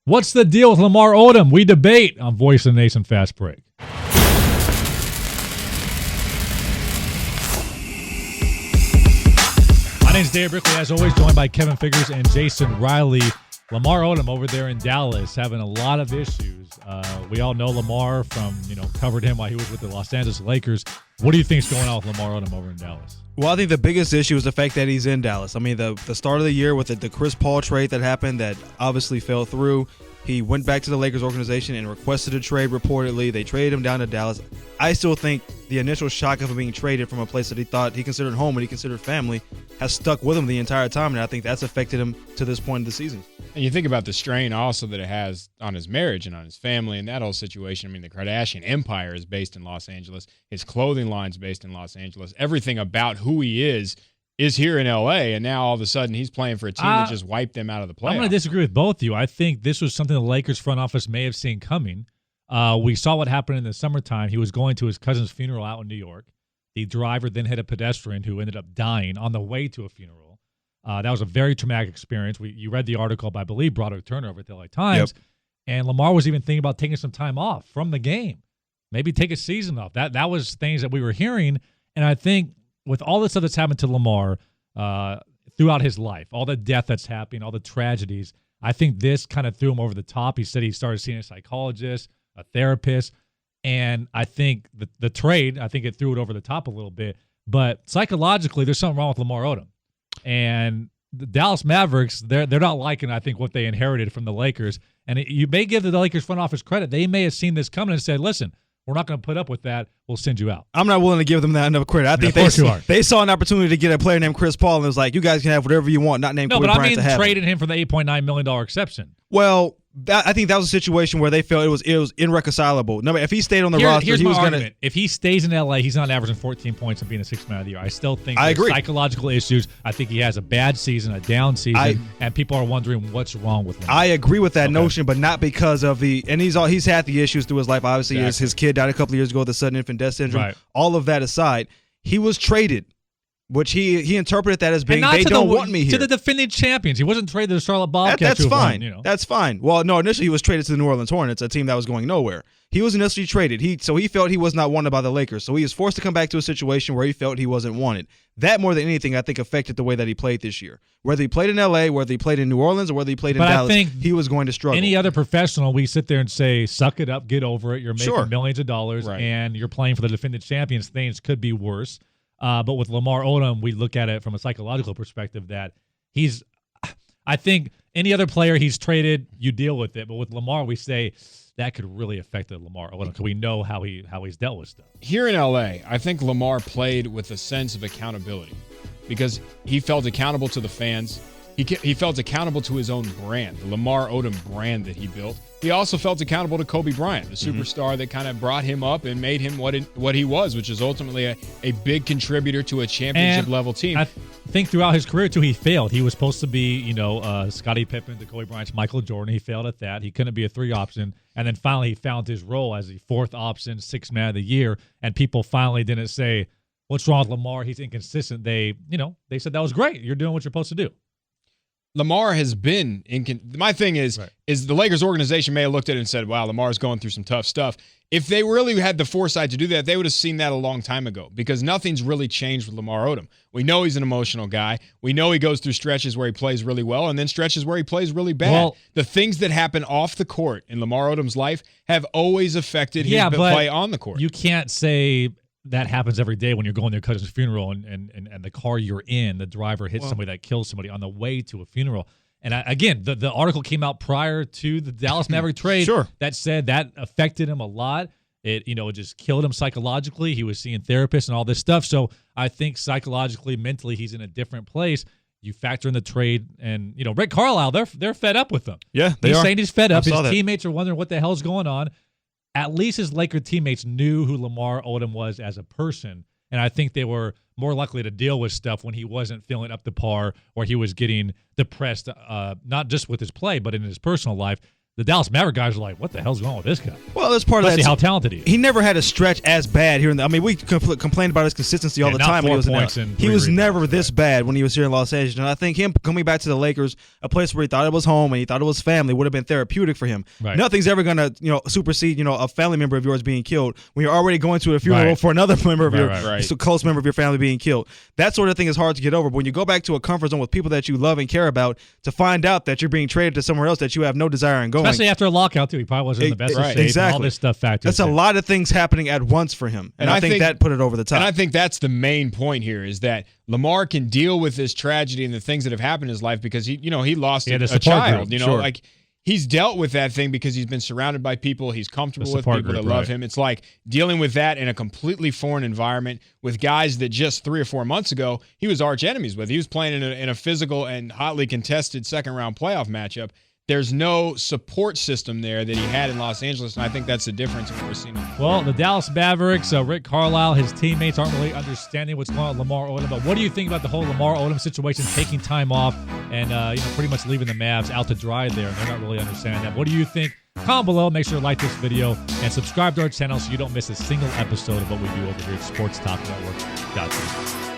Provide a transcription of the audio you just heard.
What's the deal with Lamar Odom? We debate on Voice of the Nation Fast Break. My name's Dave Brickley, as always, joined by Kevin Figures and Jason Riley. Lamar Odom over there in Dallas having a lot of issues. We all know Lamar from, covered him while he was with the Los Angeles Lakers. What do you think is going on with Lamar Odom over in Dallas? Well, I think the biggest issue is the fact that he's in Dallas. I mean, the start of the year with the Chris Paul trade that happened that obviously fell through. He went back to the Lakers organization and requested a trade reportedly. They traded him down to Dallas. I still think the initial shock of him being traded from a place that he thought he considered home and he considered family has stuck with him the entire time, and I think that's affected him to this point of the season. And you think about the strain also that it has on his marriage and on his family and that whole situation. I mean, the Kardashian empire is based in Los Angeles. His clothing line's based in Los Angeles. Everything about who he is here in L.A., and now all of a sudden he's playing for a team that just wiped them out of the playoffs. I'm going to disagree with both of you. I think this was something the Lakers front office may have seen coming. We saw what happened in the summertime. He was going to his cousin's funeral out in New York. The driver then hit a pedestrian who ended up dying on the way to a funeral. That was a very traumatic experience. You read the article by, I believe, Broderick Turner over at the LA Times, and Lamar was even thinking about taking some time off from the game, maybe take a season off. That was things that we were hearing, and I think with all the stuff that's happened to Lamar throughout his life, all the death that's happening, all the tragedies, I think this kind of threw him over the top. He said he started seeing a psychologist, a therapist, and I think the trade, I think it threw it over the top a little bit. But psychologically, there's something wrong with Lamar Odom. And the Dallas Mavericks, they're not liking, I think, what they inherited from the Lakers. And you may give the Lakers front office credit. They may have seen this coming and said, listen, we're not going to put up with that. We'll send you out. I'm not willing to give them that enough credit. I think they saw an opportunity to get a player named Chris Paul and it was like, you guys can have whatever you want, not named Kobe Bryant to have. No, but I mean trading him for the $8.9 million exception. Well, I think that was a situation where they felt it was irreconcilable. No, if he stayed on the roster, here's he my was going to. If he stays in LA, he's not averaging 14 points and being a sixth man of the year. I still think I agree. Psychological issues. I think he has a bad season, a down season, and people are wondering what's wrong with him. I agree with that notion, but not because of he's had the issues through his life. Obviously, his kid died a couple of years ago with the sudden infant death syndrome. Right. All of that aside, he was traded. Which he interpreted that as being they don't want me here. To the defending champions. He wasn't traded to the Charlotte Bobcats. That's fine. That's fine. Well, no, initially he was traded to the New Orleans Hornets, a team that was going nowhere. He was initially traded. So he felt he was not wanted by the Lakers. So he was forced to come back to a situation where he felt he wasn't wanted. That more than anything, I think, affected the way that he played this year. Whether he played in L.A., whether he played in New Orleans, or whether he played in Dallas, he was going to struggle. Any other professional, we sit there and say, suck it up, get over it. You're making millions of dollars, and you're playing for the defending champions. Things could be worse. But with Lamar Odom, we look at it from a psychological perspective that I think any other player he's traded, you deal with it. But with Lamar, we say that could really affect Lamar Odom because we know how he's dealt with stuff. Here in L.A., I think Lamar played with a sense of accountability because he felt accountable to the fans. He felt accountable to his own brand, the Lamar Odom brand that he built. He also felt accountable to Kobe Bryant, the superstar that kind of brought him up and made him what he was, which is ultimately a big contributor to a championship-level team. I think throughout his career, too, he failed. He was supposed to be, Scottie Pippen to Kobe Bryant's Michael Jordan. He failed at that. He couldn't be a three option. And then finally he found his role as the fourth option, sixth man of the year. And people finally didn't say, what's wrong with Lamar? He's inconsistent. They said that was great. You're doing what you're supposed to do. Lamar has been my thing is the Lakers organization may have looked at it and said, wow, Lamar's going through some tough stuff. If they really had the foresight to do that, they would have seen that a long time ago because nothing's really changed with Lamar Odom. We know he's an emotional guy. We know he goes through stretches where he plays really well and then stretches where he plays really bad. Well, the things that happen off the court in Lamar Odom's life have always affected his play on the court. You can't say that happens every day when you're going to your cousin's funeral and the car you're in, the driver hits somebody that kills somebody on the way to a funeral. And again, the article came out prior to the Dallas Maverick trade that said that affected him a lot. It just killed him psychologically. He was seeing therapists and all this stuff. So I think psychologically, mentally, he's in a different place. You factor in the trade, and Rick Carlisle, they're fed up with him. Yeah, he's saying he's fed up. His teammates are wondering what the hell's going on. At least his Laker teammates knew who Lamar Odom was as a person, and I think they were more likely to deal with stuff when he wasn't feeling up to par or he was getting depressed, not just with his play, but in his personal life. the Dallas Mavericks guys are like, what the hell's going on with this guy? Well, that's part of Especially that. how talented he is. He never had a stretch as bad here. We complained about his consistency all the time when he was in Dallas. He was never this bad when he was here in Los Angeles. And I think him coming back to the Lakers, a place where he thought it was home and he thought it was family, would have been therapeutic for him. Right. Nothing's ever going to supersede a family member of yours being killed when you're already going to a funeral for another member of your close member of your family being killed. That sort of thing is hard to get over. But when you go back to a comfort zone with people that you love and care about, to find out that you're being traded to somewhere else that you have no desire in going. Especially after a lockout, too. He probably wasn't in the best of shape. Exactly. All this stuff factors. That's a lot of things happening at once for him. And I think that put it over the top. And I think that's the main point here is that Lamar can deal with this tragedy and the things that have happened in his life because he lost a child. Like he's dealt with that thing because he's been surrounded by people. He's comfortable with people that love him. It's like dealing with that in a completely foreign environment with guys that just 3 or 4 months ago he was arch enemies with. He was playing in a physical and hotly contested second-round playoff matchup. There's no support system there that he had in Los Angeles, and I think that's the difference in what we're seeing. Well, the Dallas Mavericks, Rick Carlisle, his teammates aren't really understanding what's going on with Lamar Odom. But what do you think about the whole Lamar Odom situation, taking time off and pretty much leaving the Mavs out to dry there? And they're not really understanding that. What do you think? Comment below. Make sure to like this video and subscribe to our channel so you don't miss a single episode of what we do over here at sportstalknetwork.tv.